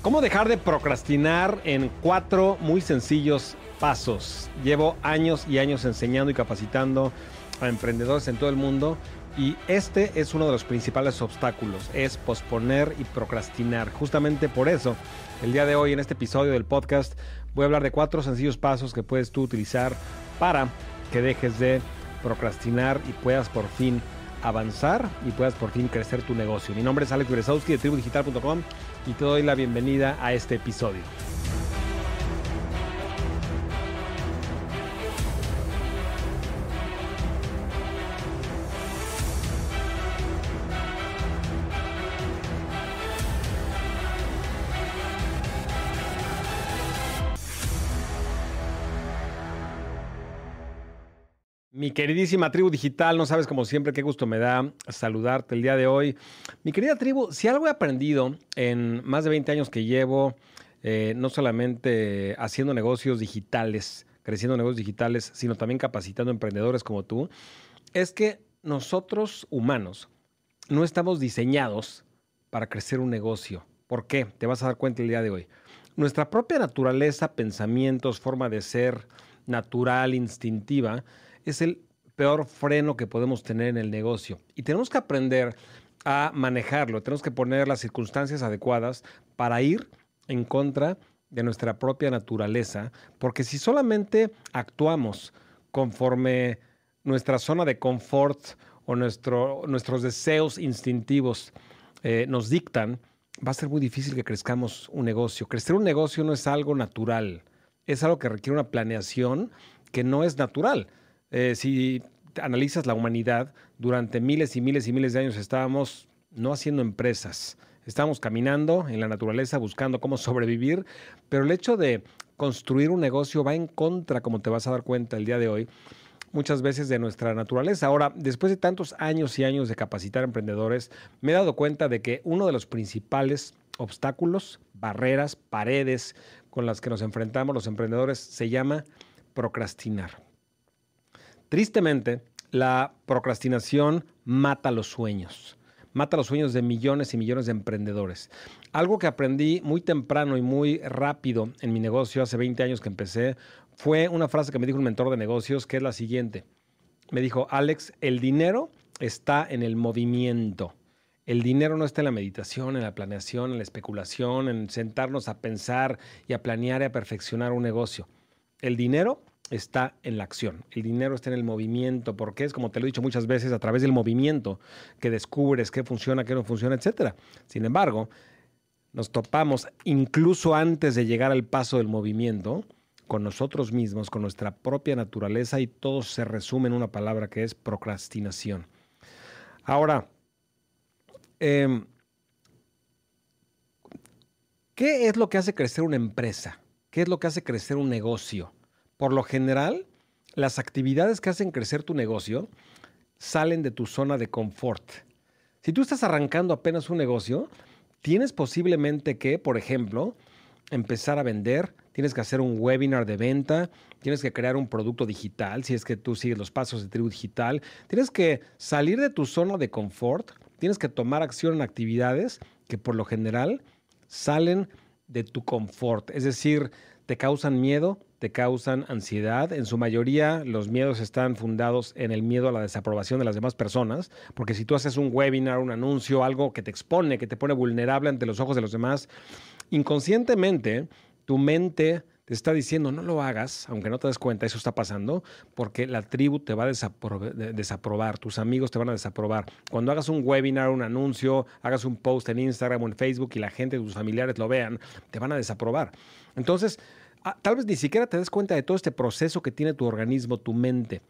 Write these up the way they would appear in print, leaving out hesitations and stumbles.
¿Cómo dejar de procrastinar en 4 muy sencillos pasos? Llevo años y años enseñando y capacitando a emprendedores en todo el mundo y este es uno de los principales obstáculos, es posponer y procrastinar. Justamente por eso, el día de hoy en este episodio del podcast voy a hablar de 4 sencillos pasos que puedes tú utilizar para que dejes de procrastinar y puedas por fin avanzar y puedas por fin crecer tu negocio. Mi nombre es Alex Beresowski de tribudigital.com y te doy la bienvenida a este episodio. Mi queridísima tribu digital, no sabes como siempre qué gusto me da saludarte el día de hoy. Mi querida tribu, si algo he aprendido en más de 20 años que llevo, no solamente haciendo negocios digitales, creciendo negocios digitales, sino también capacitando emprendedores como tú, es que nosotros humanos no estamos diseñados para crecer un negocio. ¿Por qué? Te vas a dar cuenta el día de hoy. Nuestra propia naturaleza, pensamientos, forma de ser natural, instintiva, es el peor freno que podemos tener en el negocio. Y tenemos que aprender a manejarlo, tenemos que poner las circunstancias adecuadas para ir en contra de nuestra propia naturaleza, porque si solamente actuamos conforme nuestra zona de confort o nuestros deseos instintivos nos dictan, va a ser muy difícil que crezcamos un negocio. Crecer un negocio no es algo natural, es algo que requiere una planeación que no es natural. Si analizas la humanidad, durante miles y miles y miles de años estábamos no haciendo empresas, estábamos caminando en la naturaleza buscando cómo sobrevivir, pero el hecho de construir un negocio va en contra, como te vas a dar cuenta el día de hoy, muchas veces de nuestra naturaleza. Ahora, después de tantos años y años de capacitar emprendedores, me he dado cuenta de que uno de los principales obstáculos, barreras, paredes con las que nos enfrentamos los emprendedores se llama procrastinar. Tristemente, la procrastinación mata los sueños de millones y millones de emprendedores. Algo que aprendí muy temprano y muy rápido en mi negocio, hace 20 años que empecé, fue una frase que me dijo un mentor de negocios, que es la siguiente. Me dijo, Alex, el dinero está en el movimiento. El dinero no está en la meditación, en la planeación, en la especulación, en sentarnos a pensar y a planear y a perfeccionar un negocio. El dinero está en la acción. El dinero está en el movimiento, porque es, como te lo he dicho muchas veces, a través del movimiento que descubres qué funciona, qué no funciona, etcétera. Sin embargo, nos topamos incluso antes de llegar al paso del movimiento con nosotros mismos, con nuestra propia naturaleza, y todo se resume en una palabra que es procrastinación. Ahora, ¿qué es lo que hace crecer una empresa? ¿Qué es lo que hace crecer un negocio? Por lo general, las actividades que hacen crecer tu negocio salen de tu zona de confort. Si tú estás arrancando apenas un negocio, tienes posiblemente que, por ejemplo, empezar a vender, tienes que hacer un webinar de venta, tienes que crear un producto digital, si es que tú sigues los pasos de Tribu Digital, tienes que salir de tu zona de confort, tienes que tomar acción en actividades que por lo general salen de tu confort, es decir, te causan miedo, te causan ansiedad. En su mayoría, los miedos están fundados en el miedo a la desaprobación de las demás personas, porque si tú haces un webinar, un anuncio, algo que te expone, que te pone vulnerable ante los ojos de los demás, inconscientemente tu mente te está diciendo no lo hagas, aunque no te des cuenta, eso está pasando, porque la tribu te va a desaprobar, tus amigos te van a desaprobar. Cuando hagas un webinar, un anuncio, hagas un post en Instagram o en Facebook y la gente, tus familiares lo vean, te van a desaprobar. Entonces, tal vez ni siquiera te des cuenta de todo este proceso que tiene tu organismo, tu mente.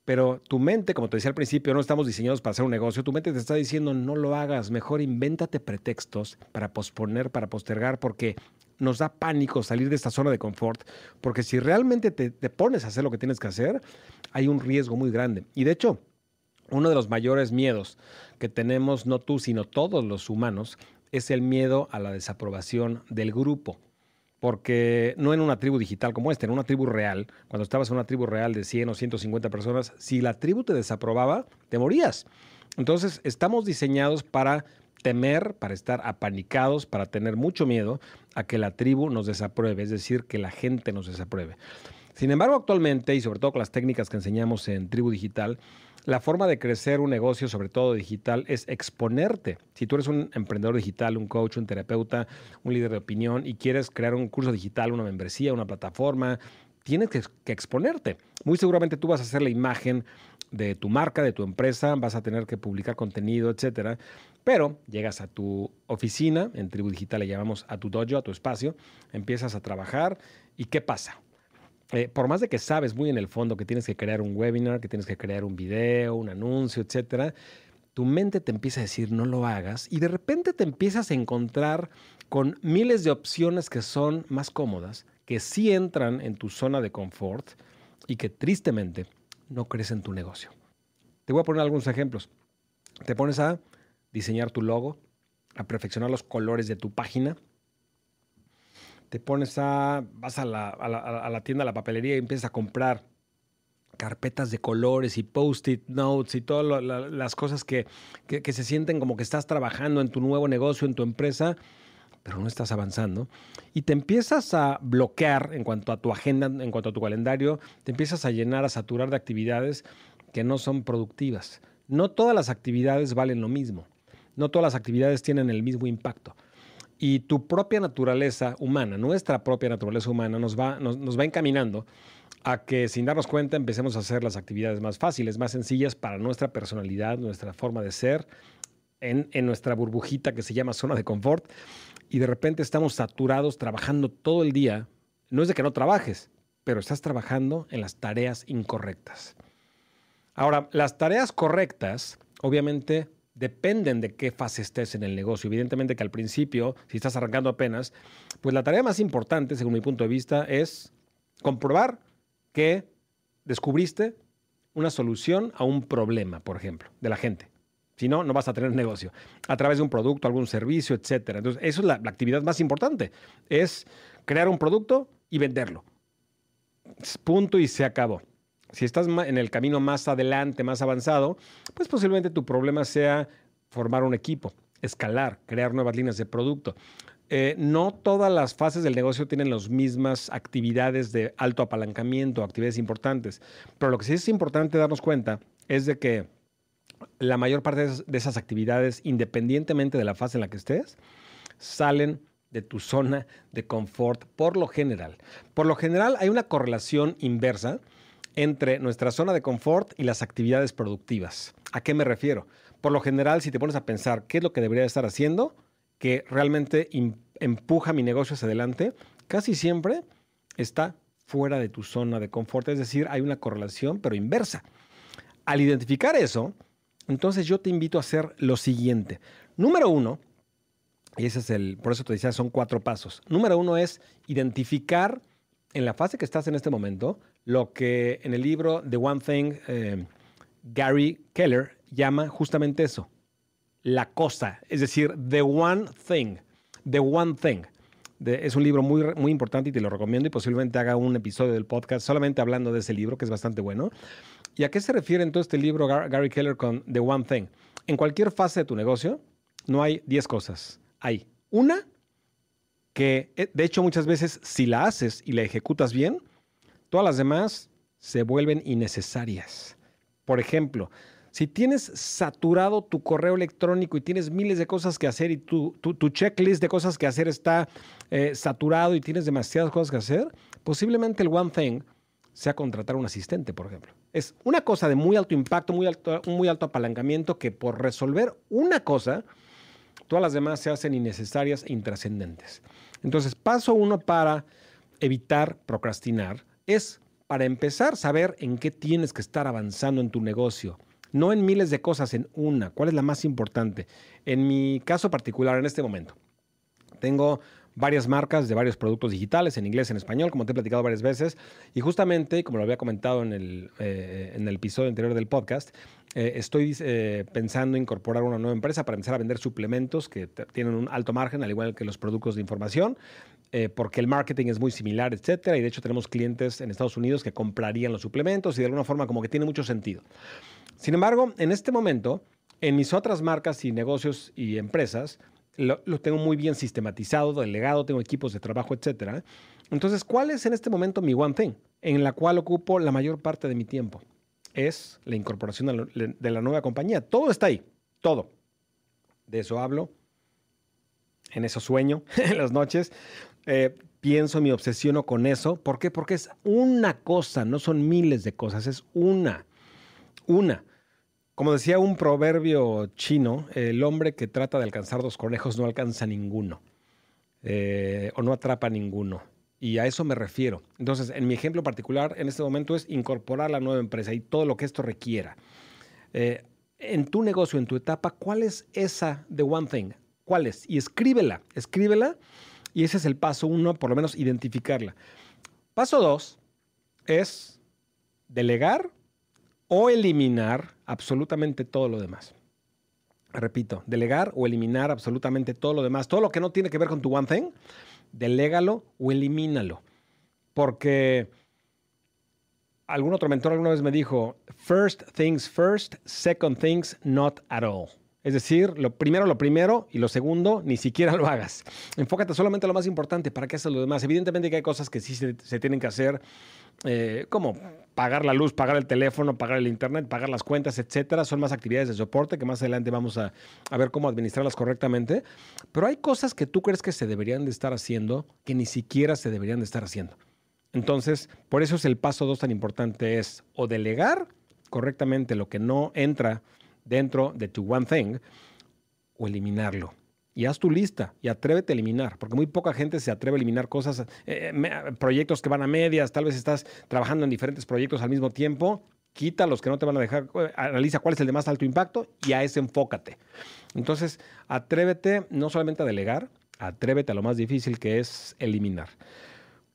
Pero tu mente, como te decía al principio, no estamos diseñados para hacer un negocio. Tu mente te está diciendo no lo hagas, mejor invéntate pretextos para posponer, para postergar, porque nos da pánico salir de esta zona de confort. Porque si realmente te pones a hacer lo que tienes que hacer, hay un riesgo muy grande. Y de hecho, uno de los mayores miedos que tenemos, no tú, sino todos los humanos, es el miedo a la desaprobación del grupo. Porque no en una tribu digital como esta, en una tribu real, cuando estabas en una tribu real de 100 o 150 personas, si la tribu te desaprobaba, te morías. Entonces, estamos diseñados para temer, para estar apanicados, para tener mucho miedo a que la tribu nos desapruebe, es decir, que la gente nos desapruebe. Sin embargo, actualmente, y sobre todo con las técnicas que enseñamos en Tribu Digital, la forma de crecer un negocio, sobre todo digital, es exponerte. Si tú eres un emprendedor digital, un coach, un terapeuta, un líder de opinión y quieres crear un curso digital, una membresía, una plataforma, tienes que exponerte. Muy seguramente tú vas a hacer la imagen de tu marca, de tu empresa, vas a tener que publicar contenido, etcétera. Pero llegas a tu oficina, en Tribu Digital le llamamos a tu dojo, a tu espacio, empiezas a trabajar y ¿qué pasa? Por más de que sabes muy en el fondo que tienes que crear un webinar, que tienes que crear un video, un anuncio, etcétera, tu mente te empieza a decir no lo hagas y de repente te empiezas a encontrar con miles de opciones que son más cómodas, que sí entran en tu zona de confort y que tristemente no crecen tu negocio. Te voy a poner algunos ejemplos. Te pones a diseñar tu logo, a perfeccionar los colores de tu página. Vas a la tienda, a la papelería y empiezas a comprar carpetas de colores y post-it notes y todas las cosas que se sienten como que estás trabajando en tu nuevo negocio, en tu empresa, pero no estás avanzando. Y te empiezas a bloquear en cuanto a tu agenda, en cuanto a tu calendario, te empiezas a llenar, a saturar de actividades que no son productivas. No todas las actividades valen lo mismo. No todas las actividades tienen el mismo impacto. Y tu propia naturaleza humana, nuestra propia naturaleza humana, nos va encaminando a que sin darnos cuenta empecemos a hacer las actividades más fáciles, más sencillas para nuestra personalidad, nuestra forma de ser, en nuestra burbujita que se llama zona de confort. Y de repente estamos saturados trabajando todo el día. No es de que no trabajes, pero estás trabajando en las tareas incorrectas. Ahora, las tareas correctas, obviamente, dependen de qué fase estés en el negocio. Evidentemente que al principio, si estás arrancando apenas, pues la tarea más importante, según mi punto de vista, es comprobar que descubriste una solución a un problema, por ejemplo, de la gente. Si no, no vas a tener negocio. A través de un producto, algún servicio, etcétera. Entonces, eso es la actividad más importante. Es crear un producto y venderlo. Punto y se acabó. Si estás en el camino más adelante, más avanzado, pues posiblemente tu problema sea formar un equipo, escalar, crear nuevas líneas de producto. No todas las fases del negocio tienen las mismas actividades de alto apalancamiento, actividades importantes. Pero lo que sí es importante darnos cuenta es de que la mayor parte de esas actividades, independientemente de la fase en la que estés, salen de tu zona de confort por lo general. Por lo general hay una correlación inversa entre nuestra zona de confort y las actividades productivas. ¿A qué me refiero? Por lo general, si te pones a pensar qué es lo que debería estar haciendo, que realmente empuja mi negocio hacia adelante, casi siempre está fuera de tu zona de confort. Es decir, hay una correlación, pero inversa. Al identificar eso, entonces yo te invito a hacer lo siguiente. Número uno, y ese es por eso te decía, son 4 pasos. Número uno es identificar en la fase que estás en este momento lo que en el libro The One Thing, Gary Keller llama justamente eso, la cosa, es decir, The One Thing, The One Thing. Es un libro muy, muy importante y te lo recomiendo y posiblemente haga un episodio del podcast solamente hablando de ese libro, que es bastante bueno. ¿Y a qué se refiere entonces este libro Gary Keller con The One Thing? En cualquier fase de tu negocio no hay 10 cosas. Hay una que, de hecho, muchas veces si la haces y la ejecutas bien, todas las demás se vuelven innecesarias. Por ejemplo, si tienes saturado tu correo electrónico y tienes miles de cosas que hacer y tu checklist de cosas que hacer está saturado y tienes demasiadas cosas que hacer, posiblemente el one thing sea contratar un asistente, por ejemplo. Es una cosa de muy alto impacto, muy alto apalancamiento que por resolver una cosa, todas las demás se hacen innecesarias e intrascendentes. Entonces, paso 1 para evitar procrastinar es, para empezar, saber en qué tienes que estar avanzando en tu negocio. No en miles de cosas, en una. ¿Cuál es la más importante? En mi caso particular, en este momento, tengo varias marcas de varios productos digitales, en inglés, en español, como te he platicado varias veces. Y justamente, como lo había comentado en el episodio anterior del podcast, estoy pensando incorporar una nueva empresa para empezar a vender suplementos que tienen un alto margen, al igual que los productos de información, porque el marketing es muy similar, etcétera. Y de hecho tenemos clientes en Estados Unidos que comprarían los suplementos y de alguna forma como que tiene mucho sentido. Sin embargo, en este momento En mis otras marcas y negocios y empresas, lo tengo muy bien sistematizado, delegado, tengo equipos de trabajo, etcétera. Entonces, ¿cuál es en este momento mi one thing en la cual ocupo la mayor parte de mi tiempo? Es la incorporación de la nueva compañía. Todo está ahí, todo. De eso hablo, en eso sueño, en las noches. Pienso, me obsesiono con eso. ¿Por qué? Porque es una cosa, no son miles de cosas, es una. Una. Como decía un proverbio chino, el hombre que trata de alcanzar dos conejos no alcanza ninguno, o no atrapa ninguno. Y a eso me refiero. Entonces, en mi ejemplo particular, en este momento es incorporar la nueva empresa y todo lo que esto requiera. En tu negocio, en tu etapa, ¿cuál es esa de one thing? ¿Cuál es? Y escríbela, escríbela. Y ese es el paso uno, por lo menos identificarla. Paso dos es delegar o eliminar absolutamente todo lo demás. Repito, delegar o eliminar absolutamente todo lo demás. Todo lo que no tiene que ver con tu one thing, delégalo o elimínalo. Porque algún otro mentor alguna vez me dijo, first things first, second things not at all. Es decir, lo primero y lo segundo ni siquiera lo hagas. Enfócate solamente en lo más importante para que hagas lo demás. Evidentemente que hay cosas que sí se tienen que hacer, como pagar la luz, pagar el teléfono, pagar el internet, pagar las cuentas, etcétera. Son más actividades de soporte que más adelante vamos a ver cómo administrarlas correctamente. Pero hay cosas que tú crees que se deberían de estar haciendo que ni siquiera se deberían de estar haciendo. Entonces, por eso es el paso 2 tan importante, es o delegar correctamente lo que no entra dentro de tu one thing o eliminarlo. Y haz tu lista y atrévete a eliminar, porque muy poca gente se atreve a eliminar cosas, proyectos que van a medias, tal vez estás trabajando en diferentes proyectos al mismo tiempo, quita los que no te van a dejar, analiza cuál es el de más alto impacto y a ese enfócate. Entonces, atrévete no solamente a delegar, atrévete a lo más difícil que es eliminar.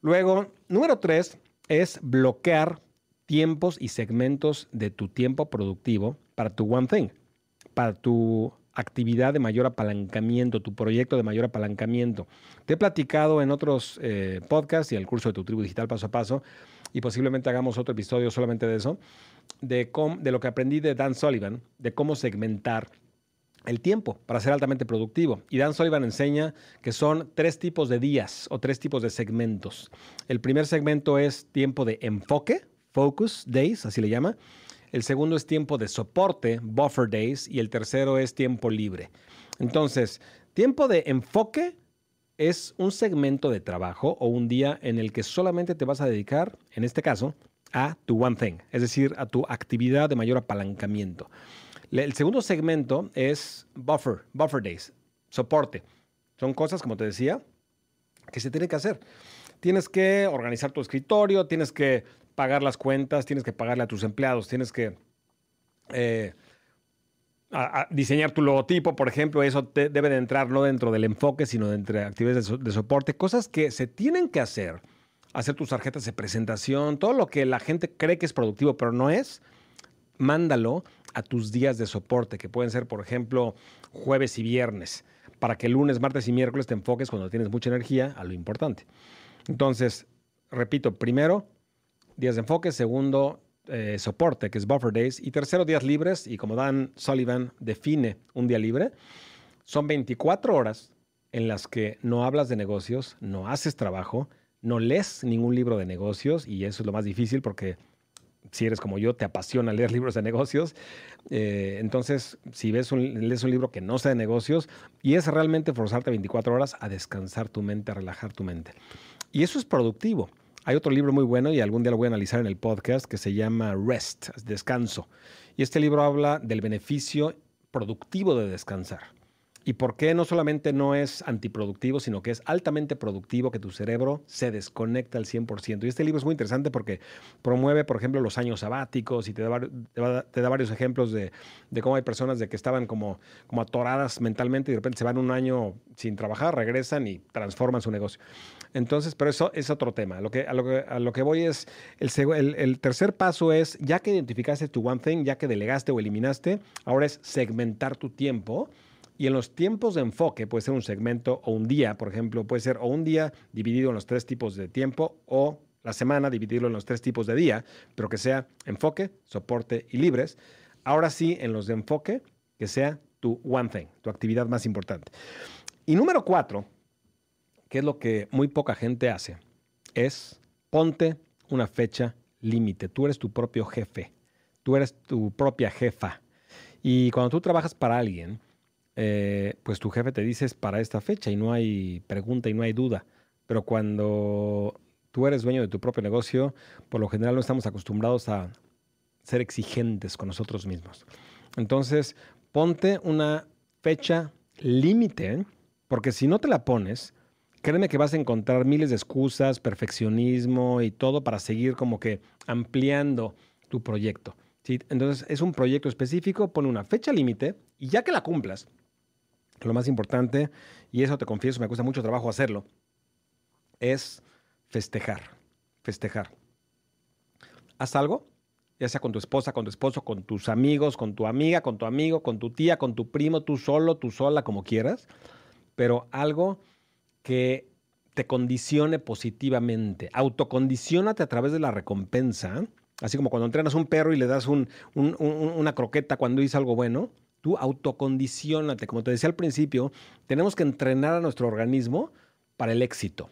Luego, número 3 es bloquear tiempos y segmentos de tu tiempo productivo para tu one thing, para tu actividad de mayor apalancamiento, tu proyecto de mayor apalancamiento. Te he platicado en otros podcasts y el curso de tu tribu digital paso a paso, y posiblemente hagamos otro episodio solamente de eso, de lo que aprendí de Dan Sullivan, de cómo segmentar el tiempo para ser altamente productivo. Y Dan Sullivan enseña que son 3 tipos de días o 3 tipos de segmentos. El primer segmento es tiempo de enfoque, focus days, así le llama. El segundo es tiempo de soporte, buffer days. Y el tercero es tiempo libre. Entonces, tiempo de enfoque es un segmento de trabajo o un día en el que solamente te vas a dedicar, en este caso, a tu one thing, es decir, a tu actividad de mayor apalancamiento. El segundo segmento es buffer days, soporte. Son cosas, como te decía, que se tienen que hacer. Tienes que organizar tu escritorio, tienes que pagar las cuentas, tienes que pagarle a tus empleados, tienes que diseñar tu logotipo, por ejemplo. Eso debe de entrar no dentro del enfoque, sino dentro de actividades de soporte. Cosas que se tienen que hacer. Hacer tus tarjetas de presentación, todo lo que la gente cree que es productivo, pero no es, mándalo a tus días de soporte, que pueden ser, por ejemplo, jueves y viernes, para que el lunes, martes y miércoles te enfoques cuando tienes mucha energía a lo importante. Entonces, repito, primero, días de enfoque, segundo, soporte, que es buffer days, y tercero, días libres. Y como Dan Sullivan define un día libre, son 24 horas en las que no hablas de negocios, no haces trabajo, no lees ningún libro de negocios, y eso es lo más difícil porque si eres como yo, te apasiona leer libros de negocios. Entonces, si lees un libro que no sea de negocios, y es realmente forzarte 24 horas a descansar tu mente, a relajar tu mente. Y eso es productivo. Hay otro libro muy bueno y algún día lo voy a analizar en el podcast que se llama Rest, descanso. Y este libro habla del beneficio productivo de descansar. Y por qué no solamente no es antiproductivo, sino que es altamente productivo, que tu cerebro se desconecta al 100%. Y este libro es muy interesante porque promueve, por ejemplo, los años sabáticos y te da varios ejemplos de cómo hay personas de que estaban como atoradas mentalmente y de repente se van un año sin trabajar, regresan y transforman su negocio. Entonces, pero eso es otro tema. A lo que voy es, el tercer paso es, ya que identificaste tu one thing, ya que delegaste o eliminaste, ahora es segmentar tu tiempo. Y en los tiempos de enfoque, puede ser un segmento o un día, por ejemplo, puede ser o un día dividido en los 3 tipos de tiempo o la semana dividirlo en los 3 tipos de día, pero que sea enfoque, soporte y libres. Ahora sí, en los de enfoque, que sea tu one thing, tu actividad más importante. Y número 4, que es lo que muy poca gente hace, es ponte una fecha límite. Tú eres tu propio jefe, tú eres tu propia jefa. Y cuando tú trabajas para alguien, pues tu jefe te dice es para esta fecha y no hay pregunta y no hay duda. Pero cuando tú eres dueño de tu propio negocio, por lo general no estamos acostumbrados a ser exigentes con nosotros mismos. Entonces, ponte una fecha límite, porque si no te la pones, créeme que vas a encontrar miles de excusas, perfeccionismo y todo para seguir como que ampliando tu proyecto, ¿sí? Entonces, es un proyecto específico, pon una fecha límite y ya que la cumplas, lo más importante, y eso te confieso, me cuesta mucho trabajo hacerlo, es festejar, festejar. Haz algo, ya sea con tu esposa, con tu esposo, con tus amigos, con tu amiga, con tu amigo, con tu tía, con tu primo, tú solo, tú sola, como quieras, pero algo que te condicione positivamente. Autocondiciónate a través de la recompensa, así como cuando entrenas a un perro y le das una croqueta cuando hizo algo bueno. Tú autocondiciónate. Como te decía al principio, tenemos que entrenar a nuestro organismo para el éxito.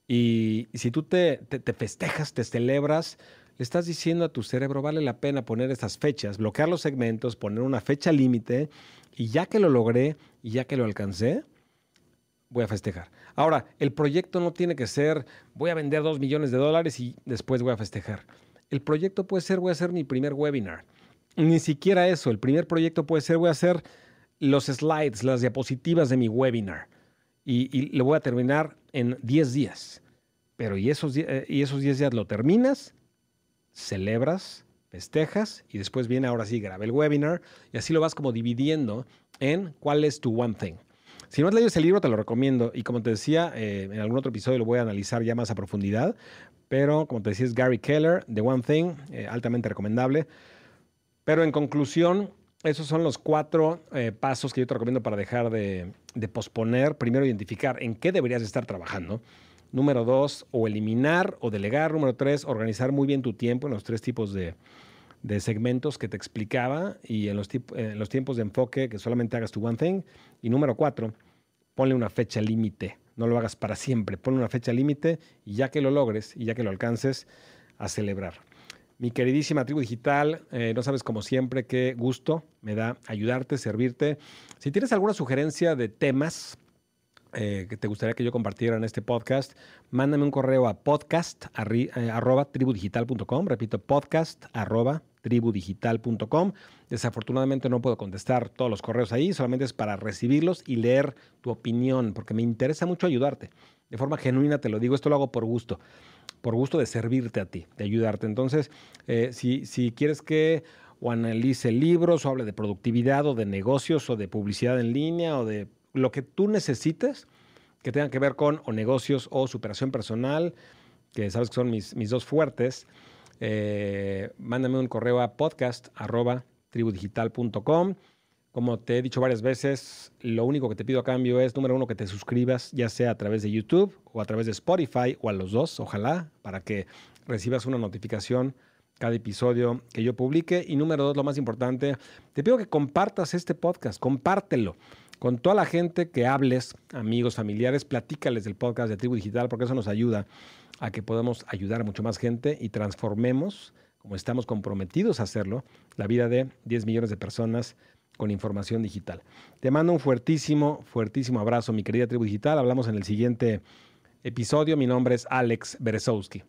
Y si tú te festejas, te celebras, le estás diciendo a tu cerebro, vale la pena poner estas fechas, bloquear los segmentos, poner una fecha límite, y ya que lo logré y ya que lo alcancé, voy a festejar. Ahora, el proyecto no tiene que ser, voy a vender $2 millones y después voy a festejar. El proyecto puede ser, voy a hacer mi primer webinar. Ni siquiera eso. El primer proyecto puede ser, voy a hacer los slides, las diapositivas de mi webinar. Y lo voy a terminar en 10 días. Pero y esos 10 días lo terminas, celebras, festejas y después viene ahora sí, graba el webinar y así lo vas como dividiendo en cuál es tu one thing. Si no has leído ese libro, te lo recomiendo. Y como te decía, en algún otro episodio lo voy a analizar ya más a profundidad. Pero como te decía, es Gary Keller, The One Thing, altamente recomendable. Pero en conclusión, esos son los 4 pasos que yo te recomiendo para dejar de posponer. Primero, identificar en qué deberías estar trabajando. Número 2, o eliminar o delegar. Número 3, organizar muy bien tu tiempo en los 3 tipos de segmentos que te explicaba y en los tiempos de enfoque que solamente hagas tu one thing. Y número 4, ponle una fecha límite. No lo hagas para siempre. Ponle una fecha límite y ya que lo logres y ya que lo alcances, a celebrar. Mi queridísima tribu digital, no sabes como siempre qué gusto me da ayudarte, servirte. Si tienes alguna sugerencia de temas que te gustaría que yo compartiera en este podcast, mándame un correo a podcast@tribudigital.com. Repito, podcast@tribudigital.com. Desafortunadamente no puedo contestar todos los correos ahí, solamente es para recibirlos y leer tu opinión, porque me interesa mucho ayudarte. De forma genuina te lo digo, esto lo hago por gusto de servirte a ti, de ayudarte. Entonces, si quieres que o analice libros o hable de productividad o de negocios o de publicidad en línea o de lo que tú necesites que tenga que ver con o negocios o superación personal, que sabes que son mis 2 fuertes, mándame un correo a podcast@tribudigital.com. Como te he dicho varias veces, lo único que te pido a cambio es, número 1, que te suscribas, ya sea a través de YouTube o a través de Spotify o a los 2, ojalá, para que recibas una notificación cada episodio que yo publique. Y número 2, lo más importante, te pido que compartas este podcast, compártelo con toda la gente que hables, amigos, familiares, platícales del podcast de Tribu Digital, porque eso nos ayuda a que podamos ayudar a mucho más gente y transformemos, como estamos comprometidos a hacerlo, la vida de 10 millones de personas con información digital. Te mando un fuertísimo, fuertísimo abrazo, mi querida tribu digital. Hablamos en el siguiente episodio. Mi nombre es Alex Berezowski.